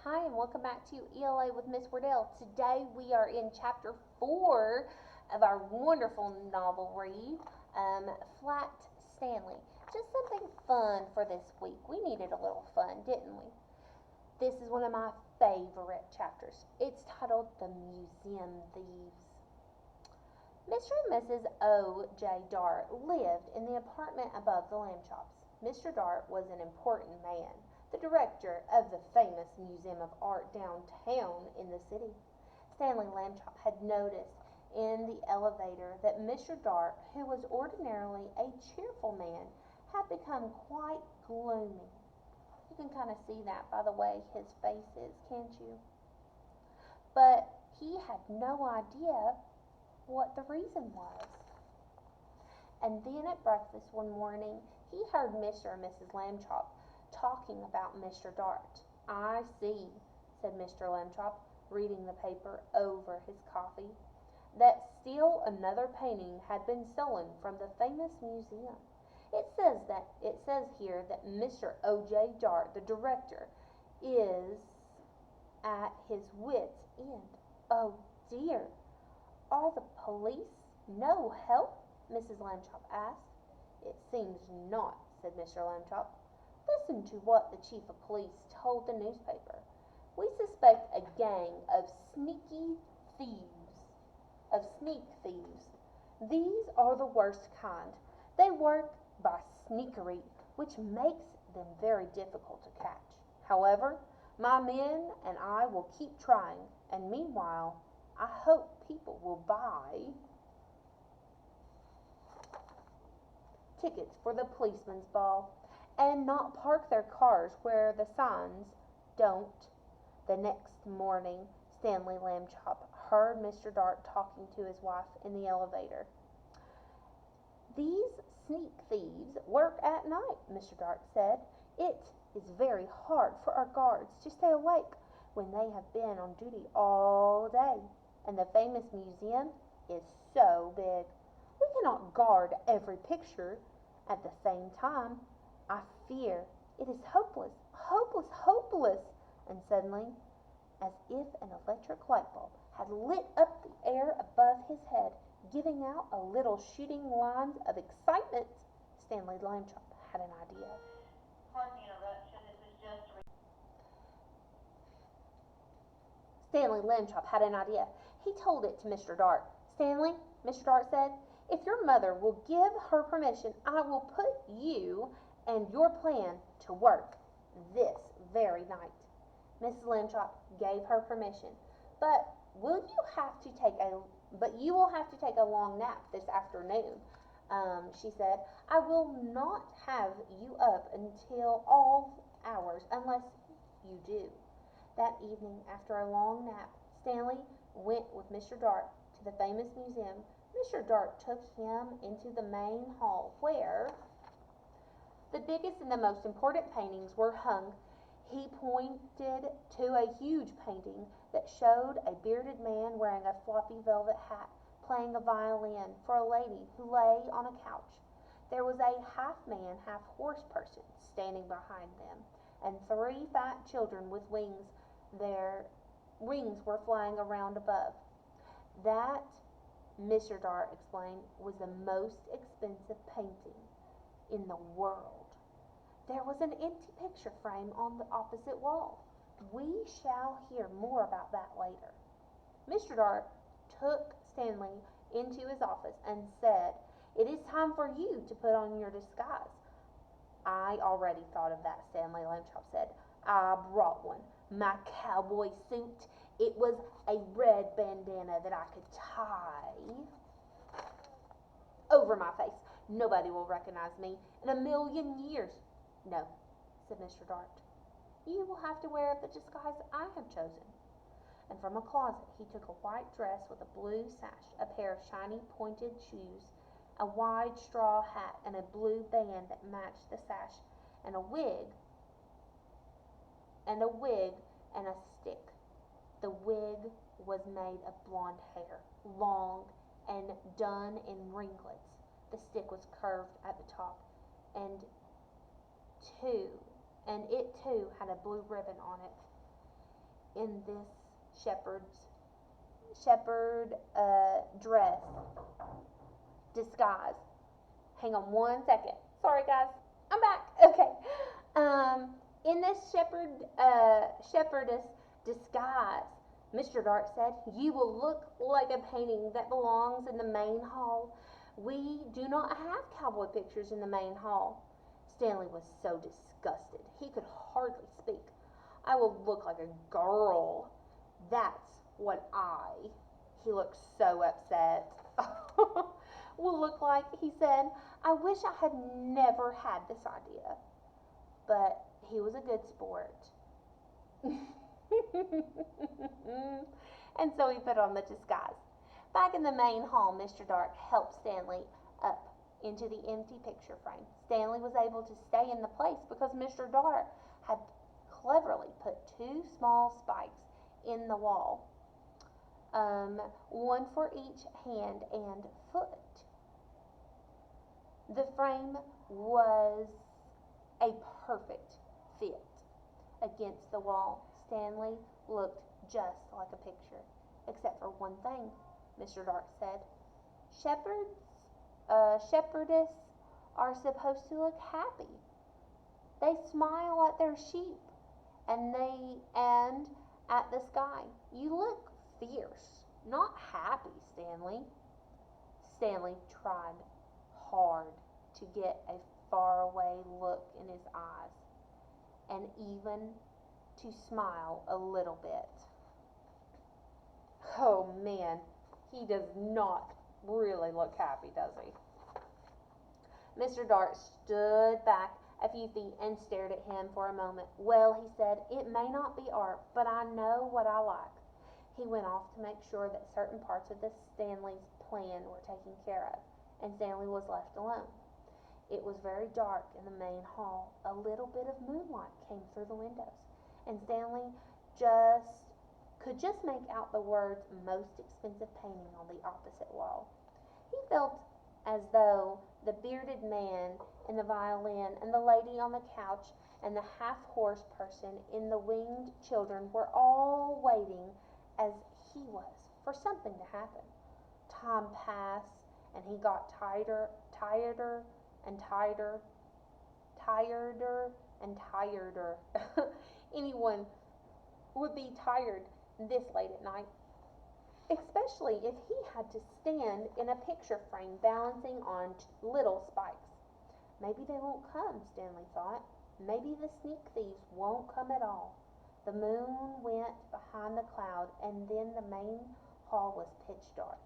Hi, and welcome back to ELA with Miss Wardell. Today we are in chapter 4 of our wonderful novel read, Flat Stanley. Just something fun for this week. We needed a little fun, didn't we? This is one of my favorite chapters. It's titled The Museum Thieves. Mr. and Mrs. O. J. Dart lived in the apartment above the lamb chops. Mr. Dart was an important man, the director of the famous Museum of Art downtown in the city. Stanley Lambchop had noticed in the elevator that Mr. Dart, who was ordinarily a cheerful man, had become quite gloomy. You can kind of see that by the way his face is, can't you? But he had no idea what the reason was. And then at breakfast one morning, he heard Mr. and Mrs. Lambchop talking about Mr. Dart. "I see," said Mr. Lambchop, reading the paper over his coffee, "that still another painting had been stolen from the famous museum. It says here that Mr. O.J. Dart, the director, is at his wits' end. Oh dear! Are the police no help?" Mrs. Lambchop asked. "It seems not," said Mr. Lambchop. "Listen to what the chief of police told the newspaper. We suspect a gang of sneak thieves. These are the worst kind. They work by sneakery, which makes them very difficult to catch. However, my men and I will keep trying, and meanwhile I hope people will buy tickets for the policeman's ball, and not park their cars where the signs don't." The next morning, Stanley Lambchop heard Mr. Dart talking to his wife in the elevator. "These sneak thieves work at night," Mr. Dart said. "It is very hard for our guards to stay awake when they have been on duty all day, and the famous museum is so big. We cannot guard every picture at the same time. I fear it is hopeless, hopeless, hopeless." And suddenly, as if an electric light bulb had lit up the air above his head, giving out a little shooting lines of excitement, Stanley Lambchop had an idea. Pardon the interruption. This is just a Stanley Lambchop had an idea. He told it to Mr. Dart. "Stanley," Mr. Dart said, "if your mother will give her permission, I will put you and your plan to work this very night." Mrs. Lambchop gave her permission. "But you will have to take a long nap this afternoon," she said. "I will not have you up until all hours unless you do." That evening, after a long nap, Stanley went with Mr. Dart to the famous museum. Mr. Dart took him into the main hall where the biggest and the most important paintings were hung. He pointed to a huge painting that showed a bearded man wearing a floppy velvet hat, playing a violin for a lady who lay on a couch. There was a half-man, half-horse person standing behind them, and 3 fat children with wings. Their wings were flying around above. That, Mr. Dart explained, was the most expensive painting in the world. There was an empty picture frame on the opposite wall. We shall hear more about that later. Mr. Dart took Stanley into his office and said, "It is time for you to put on your disguise." "I already thought of that," Stanley Lambchop said. "I brought one. My cowboy suit. It was a red bandana that I could tie over my face. Nobody will recognize me in a million years." "No," said Mr. Dart. "You will have to wear the disguise I have chosen." And from a closet he took a white dress with a blue sash, a pair of shiny pointed shoes, a wide straw hat, and a blue band that matched the sash, and a wig and a stick. The wig was made of blonde hair, long and done in ringlets. The stick was curved at the top, and it too had a blue ribbon on it. in this shepherd dress disguise. Hang on one second. Sorry, guys. I'm back. Okay. In this shepherdess disguise, Mr. Dark said, "You will look like a painting that belongs in the main hall. We do not have cowboy pictures in the main hall." Stanley was so disgusted he could hardly speak. "I will look like a girl. That's what he looked so upset. "Will look like," he said. "I wish I had never had this idea." But he was a good sport. And so he put on the disguise. Back in the main hall, Mr. Dark helped Stanley up into the empty picture frame. Stanley was able to stay in the place because Mr. Dark had cleverly put 2 small spikes in the wall, one for each hand and foot. The frame was a perfect fit against the wall. Stanley looked just like a picture, except for one thing, Mr. Dark said. Shepherdess are supposed to look happy. They smile at their sheep and at the sky. You look fierce, not happy, Stanley." Stanley tried hard to get a faraway look in his eyes, and even to smile a little bit. Oh man, he does not really look happy, does he? Mr. Dark stood back a few feet and stared at him for a moment. "Well," he said, "it may not be art, but I know what I like." He went off to make sure that certain parts of Stanley's plan were taken care of, and Stanley was left alone. It was very dark in the main hall. A little bit of moonlight came through the windows, and Stanley could just make out the words "most expensive painting" on the opposite wall. He felt as though the bearded man in the violin and the lady on the couch and the half-horse person in the winged children were all waiting, as he was, for something to happen. Time passed, and he got tireder and tireder. Anyone would be tired this late at night, especially if he had to stand in a picture frame balancing on little spikes. "Maybe they won't come," Stanley thought. "Maybe the sneak thieves won't come at all." The moon went behind the cloud, and then the main hall was pitch dark.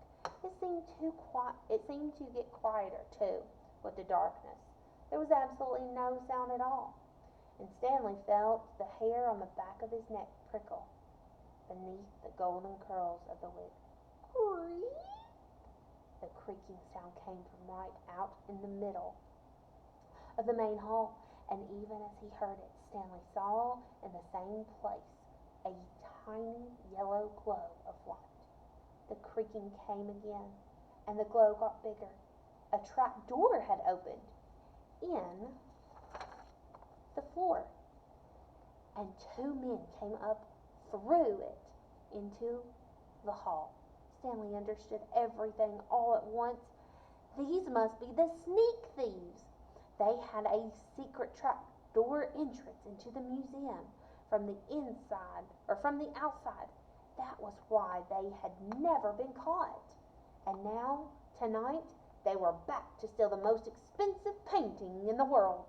It seemed to get quieter, too, with the darkness. There was absolutely no sound at all, and Stanley felt the hair on the back of his neck prickle beneath the golden curls of the wig. Creak! The creaking sound came from right out in the middle of the main hall, and even as he heard it, Stanley saw in the same place a tiny yellow glow of light. The creaking came again, and the glow got bigger. A trap door had opened in the floor, and 2 men came up through it into the hall. Stanley understood everything all at once. These must be the sneak thieves. They had a secret trap door entrance into the museum from the inside or from the outside. That was why they had never been caught. And now, tonight, they were back to steal the most expensive painting in the world.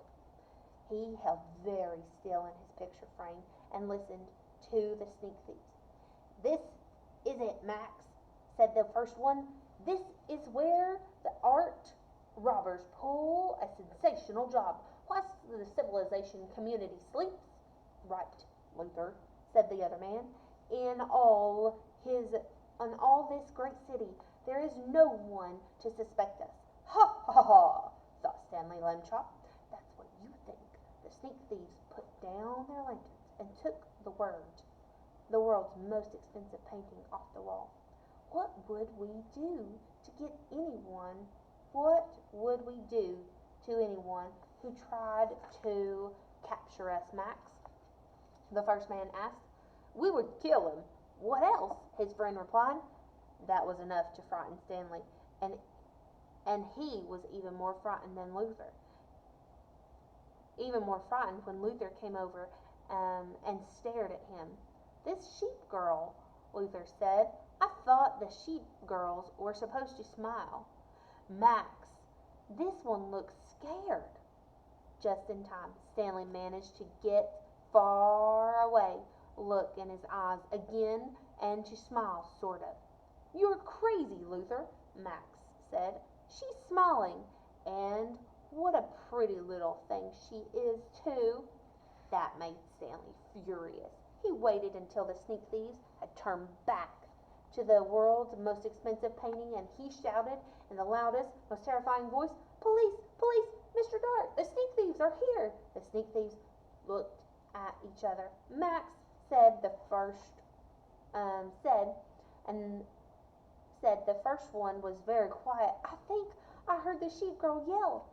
He held very still in his picture frame and listened to the sneak thieves. "This is it, Max," said the first one. "This is where the art robbers pull a sensational job whilst the civilization community sleeps." "Right, Luther," said the other man. In all this great city, there is no one to suspect us." "Ha, ha, ha," thought Stanley Lemchop. "That's what you think." The sneak thieves put down their lanterns and took the world's most expensive painting off the wall. What would we do to anyone who tried to capture us, Max?" the first man asked. We would kill him. What else? His friend replied. That was enough to frighten Stanley, and he was even more frightened than Luther. Even more frightened when Luther came over and stared at him. This sheep girl, Luther said. I thought the sheep girls were supposed to smile. Max, this one looks scared. Just in time, Stanley managed to get far away, look in his eyes again, and to smile, sort of. You're crazy, Luther, Max said. She's smiling, and what a pretty little thing she is, too. That made Stanley furious. He waited until the sneak thieves had turned back to the world's most expensive painting, and he shouted in the loudest, most terrifying voice, Police! Police! Mr. Dart, the sneak thieves are here! The sneak thieves looked at each other. Max said the first one was very quiet. I think I heard the sheep girl yell.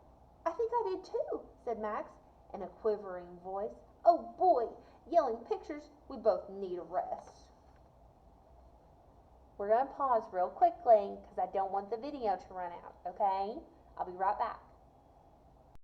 I think I did too, said Max in a quivering voice. Oh boy, yelling pictures, we both need a rest. We're going to pause real quickly because I don't want the video to run out, okay? I'll be right back.